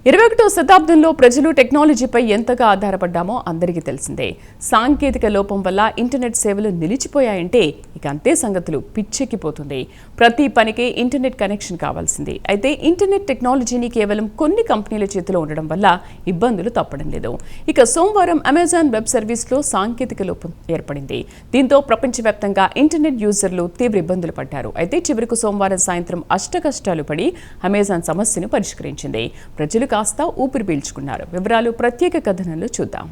21వ శతాబ్దంలో ప్రజలు టెక్నాలజీపై ఎంతగా ఆధారపడ్డామో అందరికీ తెలిసిందే. సాంకేతిక లోపం వల్ల ఇంటర్నెట్ సేవలు నిలిచిపోయాయంటే ఇక అంతే సంగతులు పిచ్చెక్కిపోతుంది. ప్రతి పనికి ఇంటర్నెట్ కనెక్షన్ కావాల్సిందే. అయితే ఇంటర్నెట్ టెక్నాలజీని కేవలం కొన్ని కంపెనీల చేతిలో ఉండడం వల్ల ఇబ్బందులు తప్పడం లేదు. ఇక సోమవారం అమెజాన్ వెబ్ సర్వీస్లో సాంకేతిక లోపం ఏర్పడింది. దీంతో ప్రపంచవ్యాప్తంగా ఇంటర్నెట్ యూజర్లు తీవ్ర ఇబ్బందులు పడ్డారు. అయితే చివరకు సోమవారం సాయంత్రం అష్టకష్టాలు పడి అమెజాన్ సమస్యను పరిష్కరించింది. ప్రజలు కాస్త ఊపిరి పీల్చుకున్నారు. వివరాలు ప్రత్యేక కథనంలో చూద్దాం.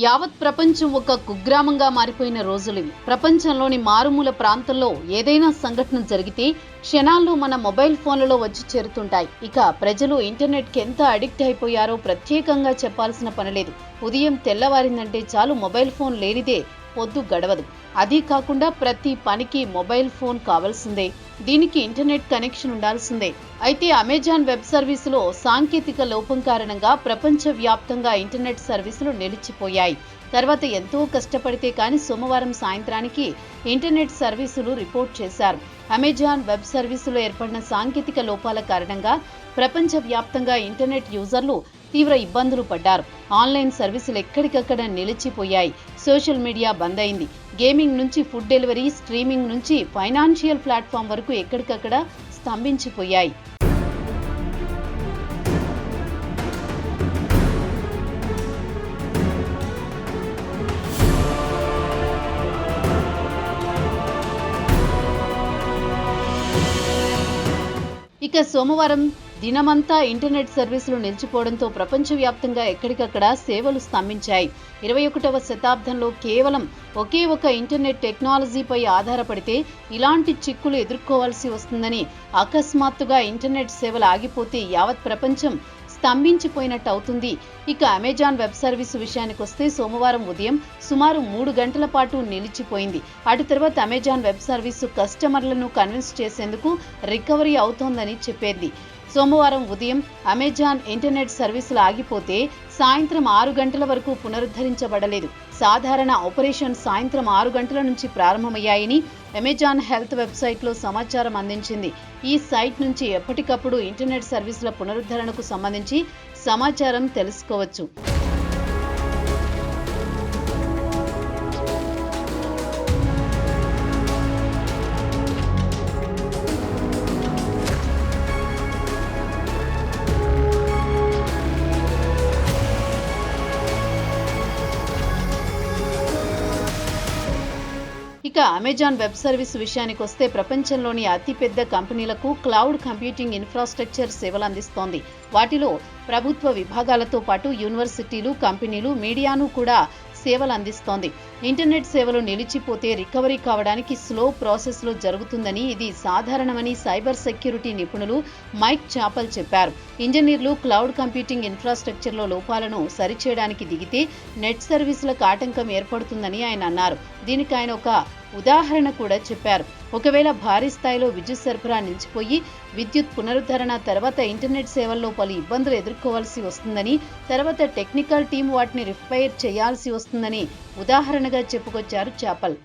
యావత్ ప్రపంచం ఒక కుగ్రామంగా మారిపోయిన రోజులివి. ప్రపంచంలోని మారుమూల ప్రాంతంలో ఏదైనా సంఘటన జరిగితే క్షణాల్లో మన మొబైల్ ఫోన్లలో వచ్చి చేరుతుంటాయి. ఇక ప్రజలు ఇంటర్నెట్కి ఎంత అడిక్ట్ అయిపోయారో ప్రత్యేకంగా చెప్పాల్సిన పనిలేదు. ఉదయం తెల్లవారిందంటే చాలు మొబైల్ ఫోన్ లేనిదే పొద్దు గడవదు. అదీ కాకుండా ప్రతి పనికి మొబైల్ ఫోన్ కావాల్సిందే. దీనికి ఇంటర్నెట్ కనెక్షన్ ఉండాల్సిందే. అయితే అమెజాన్ వెబ్ సర్వీసులో సాంకేతిక లోపం కారణంగా ప్రపంచవ్యాప్తంగా ఇంటర్నెట్ సర్వీసులు నిలిచిపోయాయి. తర్వాత ఎంతో కష్టపడితే కానీ సోమవారం సాయంత్రానికి ఇంటర్నెట్ సర్వీసులు రిపోర్ట్ చేశారు. అమెజాన్ వెబ్ సర్వీసులో ఏర్పడిన సాంకేతిక లోపాల కారణంగా ప్రపంచవ్యాప్తంగా ఇంటర్నెట్ యూజర్లు తీవ్ర ఇబ్బందులు పడ్డారు. ఆన్లైన్ సర్వీసులు ఎక్కడికక్కడ నిలిచిపోయాయి. సోషల్ మీడియా బంద్ అయింది. గేమింగ్ నుంచి ఫుడ్ డెలివరీ, స్ట్రీమింగ్ నుంచి ఫైనాన్షియల్ ప్లాట్ఫామ్ వరకు ఎక్కడికక్కడ స్తంభించిపోయాయి. ఇక సోమవారం దినమంతా ఇంటర్నెట్ సర్వీసులు నిలిచిపోవడంతో ప్రపంచవ్యాప్తంగా ఎక్కడికక్కడ సేవలు స్తంభించాయి. 21వ శతాబ్దంలో కేవలం ఒకే ఒక ఇంటర్నెట్ టెక్నాలజీపై ఆధారపడితే ఇలాంటి చిక్కులు ఎదుర్కోవాల్సి వస్తుందని, అకస్మాత్తుగా ఇంటర్నెట్ సేవలు ఆగిపోతే యావత్ ప్రపంచం స్తంభించిపోయినట్టు అవుతుంది. ఇక అమెజాన్ వెబ్ సర్వీసు విషయానికి వస్తే సోమవారం ఉదయం సుమారు 3 గంటల పాటు నిలిచిపోయింది. అటు తర్వాత అమెజాన్ వెబ్ సర్వీసు కస్టమర్లను కన్విన్స్ చేసేందుకు రికవరీ అవుతోందని చెప్పేది. సోమవారం ఉదయం అమెజాన్ ఇంటర్నెట్ సర్వీసులు ఆగిపోతే సాయంత్రం 6 గంటల వరకు పునరుద్ధరించబడలేదు. సాధారణ ఆపరేషన్ సాయంత్రం 6 గంటల నుంచి ప్రారంభమయ్యాయని అమెజాన్ హెల్త్ వెబ్సైట్లో సమాచారం అందించింది. ఈ సైట్ నుంచి ఎప్పటికప్పుడు ఇంటర్నెట్ సర్వీసుల పునరుద్ధరణకు సంబంధించి సమాచారం తెలుసుకోవచ్చు. ఇక అమెజాన్ వెబ్ సర్వీస్ విషయానికి వస్తే ప్రపంచంలోని అతిపెద్ద కంపెనీలకు క్లౌడ్ కంప్యూటింగ్ ఇన్ఫ్రాస్ట్రక్చర్ సేవలు అందిస్తోంది. వాటిలో ప్రభుత్వ విభాగాలతో పాటు యూనివర్సిటీలు, కంపెనీలు, మీడియాను కూడా సేవలు అందిస్తోంది. ఇంటర్నెట్ సేవలు నిలిచిపోతే రికవరీ కావడానికి స్లో ప్రాసెస్లో జరుగుతుందని, ఇది సాధారణమని సైబర్ సెక్యూరిటీ నిపుణులు మైక్ చాపల్ చెప్పారు. ఇంజనీర్లు క్లౌడ్ కంప్యూటింగ్ ఇన్ఫ్రాస్ట్రక్చర్లో లోపాలను సరిచేయడానికి దిగితే నెట్ సర్వీసులకు ఆటంకం ఏర్పడుతుందని ఆయన అన్నారు. దీనికి ఆయన ఒక ఉదాహరణ కూడా చెప్పారు. ఒకవేళ భారీ స్థాయిలో విద్యుత్ సరఫరా నిలిచిపోయి విద్యుత్ పునరుద్ధరణ తర్వాత ఇంటర్నెట్ సేవల్లో పలు ఇబ్బందులు ఎదుర్కోవాల్సి వస్తుందని, తర్వాత టెక్నికల్ టీం వాటిని రిపేర్ చేయాల్సి వస్తుందని ఉదాహరణగా చెప్పుకొచ్చారు చాపల్.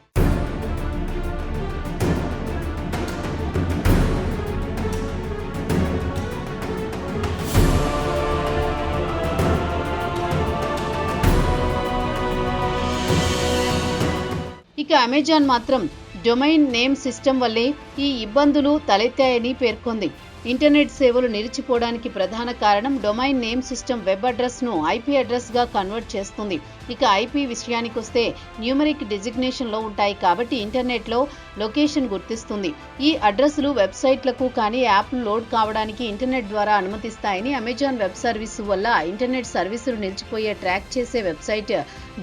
ఇక అమెజాన్ మాత్రం డొమైన్ నేమ్ సిస్టమ్ వల్లే ఈ ఇబ్బందులు తలెత్తాయని పేర్కొంది. ఇంటర్నెట్ సేవలు నిలిచిపోవడానికి ప్రధాన కారణం డొమైన్ నేమ్ సిస్టమ్ వెబ్ అడ్రస్ను ఐపీ అడ్రస్గా కన్వర్ట్ చేస్తుంది. ఇక ఐపీ విషయానికి వస్తే న్యూమరిక్ డిజిగ్నేషన్లో ఉంటాయి కాబట్టి ఇంటర్నెట్లో లొకేషన్ గుర్తిస్తుంది. ఈ అడ్రస్లు వెబ్సైట్లకు కానీ యాప్లు లోడ్ కావడానికి ఇంటర్నెట్ ద్వారా అనుమతిస్తాయని అమెజాన్ వెబ్ సర్వీసు వల్ల ఇంటర్నెట్ సర్వీసులు నిలిచిపోయే ట్రాక్ చేసే వెబ్సైట్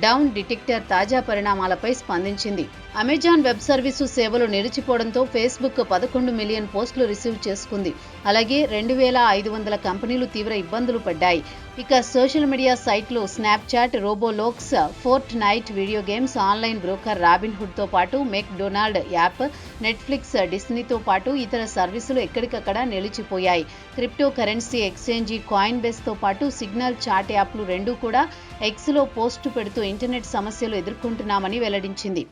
డౌన్ డిటెక్టర్ తాజా పరిణామాలపై స్పందించింది. అమెజాన్ వెబ్ సర్వీసు సేవలు నిలిచిపోవడంతో ఫేస్బుక్ 11 మిలియన్ పోస్టులు రిసీవ్ చేసుకుంది. అలాగే 2,500 కంపెనీలు తీవ్ర ఇబ్బందులు పడ్డాయి. ఇక సోషల్ మీడియా సైట్లు Snapchat, Roblox, Fortnite video games, online broker రాబిన్హుడ్తో పాటు మెక్డొనాల్డ్ యాప్, నెట్ఫ్లిక్స్, డిస్నీతో పాటు ఇతర సర్వీసులు ఎక్కడికక్కడ నిలిచిపోయాయి. క్రిప్టో కరెన్సీ ఎక్స్చేంజీ కాయిన్ బేస్తో పాటు సిగ్నల్ చాట్ యాప్లు రెండూ కూడా ఎక్స్లో పోస్టు పెడుతూ ఇంటర్నెట్ సమస్యలు ఎదుర్కొంటున్నామని వెల్లడించింది.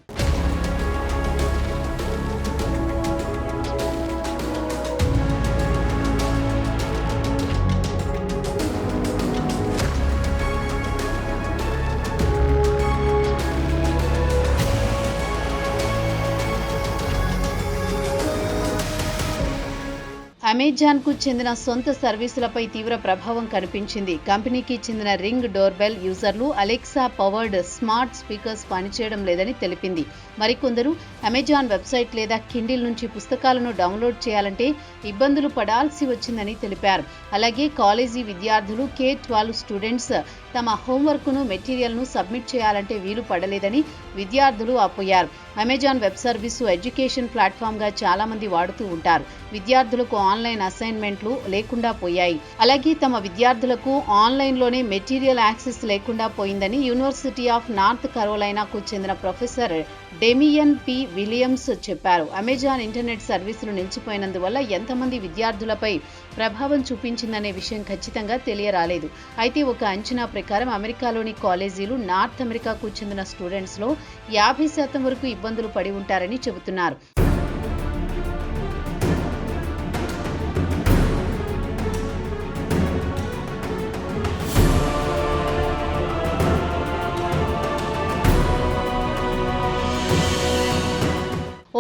అమెజాన్కు చెందిన సొంత సర్వీసులపై తీవ్ర ప్రభావం కనిపించింది. కంపెనీకి చెందిన రింగ్ డోర్బెల్ యూజర్లు అలెక్సా పవర్డ్ స్మార్ట్ స్పీకర్స్ పనిచేయడం లేదని తెలిపింది. మరికొందరు అమెజాన్ వెబ్సైట్ లేదా కిండిల్ నుంచి పుస్తకాలను డౌన్లోడ్ చేయాలంటే ఇబ్బందులు పడాల్సి వచ్చిందని తెలిపారు. అలాగే కాలేజీ విద్యార్థులు, K-12 స్టూడెంట్స్ తమ హోంవర్క్ను, మెటీరియల్ను సబ్మిట్ చేయాలంటే వీలు పడలేదని విద్యార్థులు ఆపోయారు. అమెజాన్ వెబ్ సర్వీసు ఎడ్యుకేషన్ ప్లాట్ఫామ్గా చాలా మంది వాడుతూ ఉంటారు. విద్యార్థులకు ఆన్లైన్ అసైన్మెంట్లు లేకుండా పోయాయి. అలాగే తమ విద్యార్థులకు ఆన్లైన్లోనే మెటీరియల్ యాక్సెస్ లేకుండా పోయిందని యూనివర్సిటీ ఆఫ్ నార్త్ కరోలైనాకు చెందిన ప్రొఫెసర్ డెమియన్ పి. విలియమ్స్ చెప్పారు. అమెజాన్ ఇంటర్నెట్ సర్వీసులు నిలిచిపోయినందువల్ల ఎంతమంది విద్యార్థులపై ప్రభావం చూపించిందనే విషయం ఖచ్చితంగా తెలియరాలేదు. అయితే ఒక అంచనా ప్రకారం అమెరికాలోని కాలేజీలు నార్త్ అమెరికాకు చెందిన స్టూడెంట్స్లో 50% వరకు ఇబ్బందులు పడి ఉంటారని చెబుతున్నారు.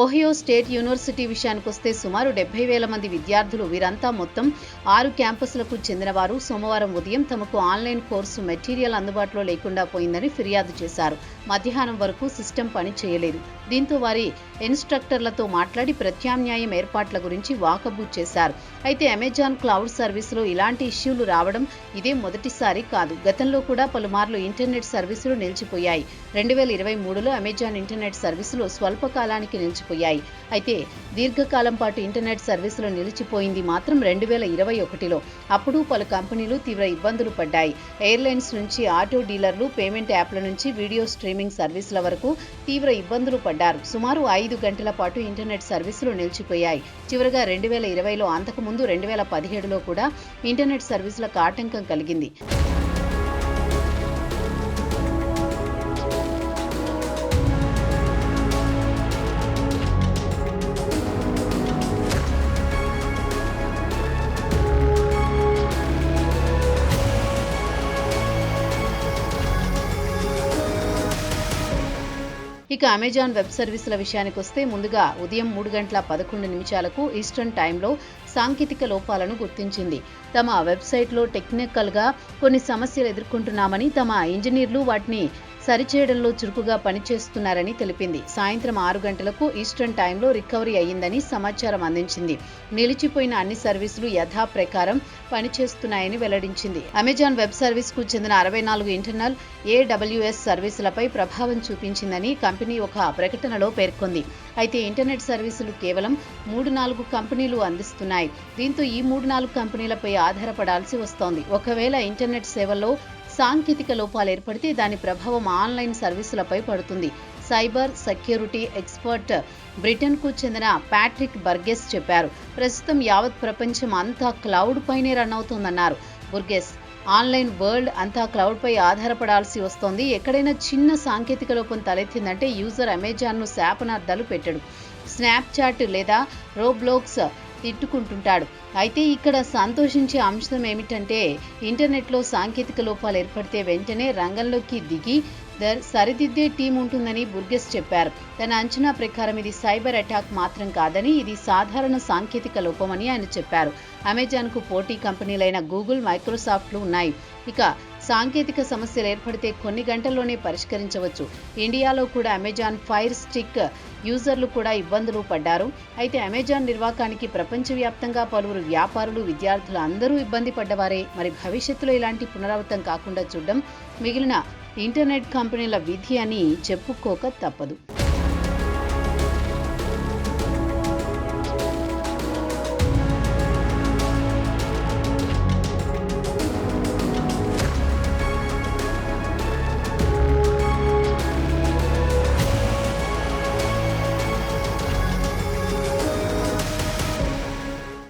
ఓహియో స్టేట్ యూనివర్సిటీ విషయానికొస్తే సుమారు 70,000 మంది విద్యార్థులు, వీరంతా మొత్తం 6 క్యాంపస్లకు చెందినవారు, సోమవారం ఉదయం తమకు ఆన్లైన్ కోర్సు మెటీరియల్ అందుబాటులో లేకుండా పోయిందని ఫిర్యాదు చేశారు. మధ్యాహ్నం వరకు సిస్టమ్ పని చేయలేదు. దీంతో వారి ఇన్స్ట్రక్టర్లతో మాట్లాడి ప్రత్యామ్నాయం ఏర్పాట్ల గురించి వాకబు చేశారు. అయితే అమెజాన్ క్లౌడ్ సర్వీసులో ఇలాంటి ఇష్యూలు రావడం ఇదే మొదటిసారి కాదు. గతంలో కూడా పలుమార్లు ఇంటర్నెట్ సర్వీసులు నిలిచిపోయాయి. 2023లో అమెజాన్ ఇంటర్నెట్ సర్వీసులు స్వల్పకాలానికి నిలిచిపోయాయి. అయితే దీర్ఘకాలం పాటు ఇంటర్నెట్ సర్వీసులు నిలిచిపోయింది మాత్రం 2021లో. అప్పుడు పలు కంపెనీలు తీవ్ర ఇబ్బందులు పడ్డాయి. ఎయిర్లైన్స్ నుంచి ఆటో డీలర్లు, పేమెంట్ యాప్ల నుంచి వీడియో స్ట్రీమింగ్ సర్వీసుల వరకు తీవ్ర ఇబ్బందులు పడ్డారు. సుమారు 5 గంటల పాటు ఇంటర్నెట్ సర్వీసులు నిలిచిపోయాయి. చివరగా 2020లో, అంతకుముందు 2017లో కూడా ఇంటర్నెట్ సర్వీసులకు ఆటంకం కలిగింది. ఇక అమెజాన్ వెబ్ సర్వీసుల విషయానికొస్తే ముందుగా ఉదయం 3:11 ఈస్టర్న్ టైంలో సాంకేతిక లోపాలను గుర్తించింది. తమ వెబ్సైట్లో టెక్నికల్గా కొన్ని సమస్యలు ఎదుర్కొంటున్నామని, తమ ఇంజనీర్లు వాటిని సరిచేయడంలో చురుకుగా పనిచేస్తున్నారని తెలిపింది. సాయంత్రం 6 గంటలకు ఈస్టర్న్ టైంలో రికవరీ అయ్యిందని సమాచారం అందించింది. నిలిచిపోయిన అన్ని సర్వీసులు యథాప్రకారం పనిచేస్తున్నాయని వెల్లడించింది. అమెజాన్ వెబ్ సర్వీస్కు చెందిన 64 ఇంటర్నల్ AWS సర్వీసులపై ప్రభావం చూపించిందని కంపెనీ ఒక ప్రకటనలో పేర్కొంది. అయితే ఇంటర్నెట్ సర్వీసులు కేవలం 3-4 కంపెనీలు అందిస్తున్నాయి. దీంతో ఈ 3-4 కంపెనీలపై ఆధారపడాల్సి వస్తోంది. ఒకవేళ ఇంటర్నెట్ సేవల్లో సాంకేతిక లోపాలు ఏర్పడితే దాని ప్రభావం ఆన్లైన్ సర్వీసులపై పడుతుంది. సైబర్ సెక్యూరిటీ ఎక్స్పర్ట్ బ్రిటన్కు చెందిన ప్యాట్రిక్ బర్గెస్ చెప్పారు. ప్రస్తుతం యావత్ ప్రపంచం అంతా క్లౌడ్ పైనే రన్ అవుతోందన్నారు బుర్గెస్. ఆన్లైన్ వరల్డ్ అంతా క్లౌడ్పై ఆధారపడాల్సి వస్తోంది. ఎక్కడైనా చిన్న సాంకేతిక లోపం తలెత్తిందంటే యూజర్ అమెజాన్ను శాపనార్థాలు పెట్టడు, స్నాప్చాట్ లేదా రోబ్లోక్స్ తిట్టుకుంటుంటాడు. అయితే ఇక్కడ సంతోషించే అంశం ఏమిటంటే ఇంటర్నెట్లో సాంకేతిక లోపాలు ఏర్పడితే వెంటనే రంగంలోకి దిగి సరిదిద్దే టీం ఉంటుందని బుర్గెస్ చెప్పారు. తన అంచనా ప్రకారం ఇది సైబర్ అటాక్ మాత్రం కాదని, ఇది సాధారణ సాంకేతిక లోపమని ఆయన చెప్పారు. అమెజాన్కు పోటీ కంపెనీలైన గూగుల్, మైక్రోసాఫ్ట్లు ఉన్నాయి. ఇక సాంకేతిక సమస్యలు ఏర్పడితే కొన్ని గంటల్లోనే పరిష్కరించవచ్చు. ఇండియాలో కూడా అమెజాన్ ఫైర్ స్టిక్ యూజర్లు కూడా ఇబ్బందులు పడ్డారు. అయితే అమెజాన్ నిర్వాకానికి ప్రపంచవ్యాప్తంగా పలువురు వ్యాపారులు, విద్యార్థులు అందరూ ఇబ్బంది పడ్డవారే. మరి భవిష్యత్తులో ఇలాంటి పునరావృతం కాకుండా చూడడం మిగిలిన ఇంటర్నెట్ కంపెనీల విధి అని చెప్పుకోక తప్పదు.